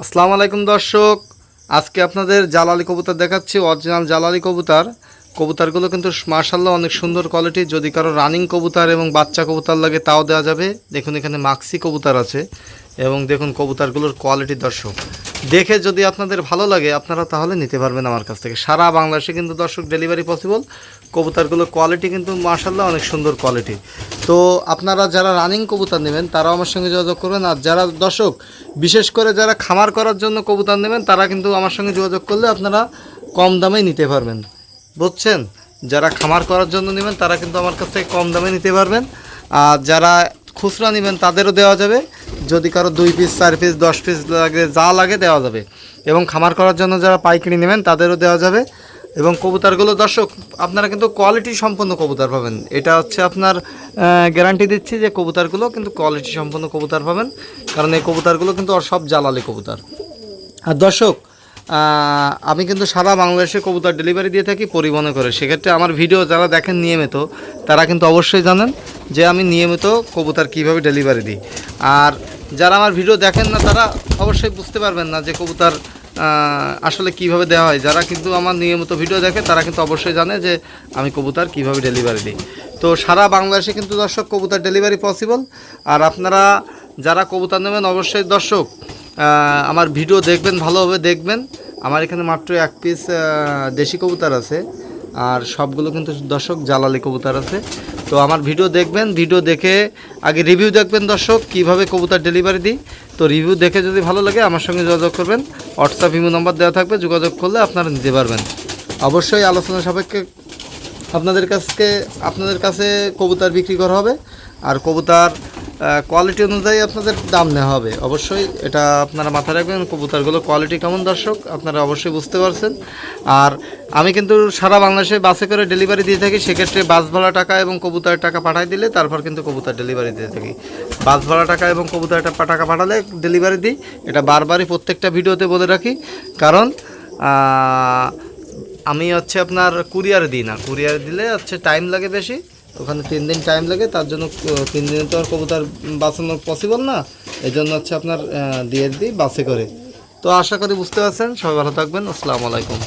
আসসালামু আলাইকুম দর্শক, আজকে আপনাদের জালালি কবুতর দেখাচ্ছি। অরিজিনাল জালালি কবুতর। কবুতরগুলো কিন্তু মাশাআল্লাহ অনেক সুন্দর কোয়ালিটি। যদি কারো রানিং কবুতর এবং বাচ্চা কবুতর লাগে তাও দেওয়া যাবে। দেখুন এখানে মাক্সি কবুতর আছে এবং দেখুন কবুতরগুলোর কোয়ালিটি দর্শক দেখে যদি আপনাদের ভালো লাগে আপনারা তাহলে নিতে পারবেন আমার কাছ থেকে। সারা বাংলাদেশে কিন্তু দর্শক ডেলিভারি পসিবল। কবুতরগুলোর কোয়ালিটি কিন্তু মাশাআল্লাহ অনেক সুন্দর কোয়ালিটি। তো আপনারা যারা রানিং কবুতর নেবেন তারাও আমার সঙ্গে যোগাযোগ করবেন। আর যারা দর্শক বিশেষ করে যারা খামার করার জন্য কবুতর নেবেন তারা কিন্তু আমার সঙ্গে যোগাযোগ করলে আপনারা কম দামে নিতে পারবেন, বুঝছেন। যারা খামার করার জন্য নেবেন তারা কিন্তু আমার কাছ থেকে কম দামে নিতে পারবেন। আর যারা খুচরা নেবেন তাদেরও দেওয়া যাবে। যদি কারো 2 পিস 4 পিস 10 পিস লাগে, যা লাগে দেওয়া যাবে। এবং খামার করার জন্য যারা পাইকারি নেবেন তাদেরও দেওয়া যাবে। এবং কবুতরগুলো দর্শক আপনারা কিন্তু কোয়ালিটি সম্পন্ন কবুতর পাবেন। এটা হচ্ছে আপনার গ্যারান্টি দিচ্ছি যে কবুতরগুলো কিন্তু কোয়ালিটি সম্পন্ন কবুতর পাবেন, কারণ এই কবুতরগুলো কিন্তু সব জালালি কবুতর। আর দর্শক আমি কিন্তু সারা বাংলাদেশে কবুতর ডেলিভারি দিয়ে থাকি পরিবহনে করে। সেক্ষেত্রে আমার ভিডিও যারা দেখেন নিয়মিত তারা কিন্তু অবশ্যই জানেন যে আমি নিয়মিত কবুতর কীভাবে ডেলিভারি দিই। আর যারা আমার ভিডিও দেখেন না তারা অবশ্যই বুঝতে পারবেন না যে কবুতর আসলে কিভাবে দেওয়া হয়। যারা কিন্তু আমার নিয়মিত ভিডিও দেখে তারা কিন্তু অবশ্যই জানে যে আমি কবুতর কিভাবে ডেলিভারি দিই। তো সারা বাংলাদেশে কিন্তু দর্শক কবুতর ডেলিভারি পসিবল। আর আপনারা যারা কবুতর নেবেন অবশ্যই দর্শক আমার ভিডিও দেখবেন, ভালোভাবে দেখবেন। আমার এখানে মাত্র 1 পিস দেশি কবুতর আছে, আর সবগুলো কিন্তু দর্শক জালালি কবুতর আছে। তো আমার ভিডিও দেখবেন, ভিডিও দেখে আগে রিভিউ দেখবেন দর্শক কিভাবে কবুতর ডেলিভারি দিই। তো রিভিউ দেখে যদি ভালো লাগে আমার সঙ্গে যোগাযোগ করবেন। হোয়াটসঅ্যাপ ইমো নাম্বার দেওয়া থাকবে, যোগাযোগ করলে আপনারা নিতে পারবেন। অবশ্যই আলোচনা সাপেক্ষে আপনাদের কাছে কবুতর বিক্রি করা হবে। আর কবুতর কোয়ালিটি অনুযায়ী আপনাদের দাম নেওয়া হবে। অবশ্যই এটা আপনারা মাথায় রাখবেন, কবুতরগুলো কোয়ালিটি কেমন দর্শক আপনারা অবশ্যই বুঝতে পারছেন। আর আমি কিন্তু সারা বাংলাদেশে বাসে করে ডেলিভারি দিয়ে থাকি। সেক্ষেত্রে বাস ভাড়া টাকা এবং কবুতরের টাকা পাঠিয়ে দিলে তারপর কিন্তু কবুতর ডেলিভারি দিয়ে থাকি। বাস ভাড়া টাকা এবং কবুতরের টাকা পাঠালে ডেলিভারি দিই। এটা বারবারই প্রত্যেকটা ভিডিওতে বলে রাখি, কারণ আমি হচ্ছে আপনার কুরিয়ার দিই না। কুরিয়ার দিলে হচ্ছে টাইম লাগে বেশি, ওখানে 3 দিন টাইম লাগে। তার জন্য 3 দিনে তো আর কবুতর বাঁচানো পসিবল না, এই জন্য হচ্ছে আপনার দিয়ে দিই বাসে করে। তো আশা করি বুঝতে পারছেন। সবাই ভালো থাকবেন। আসসালামু আলাইকুম।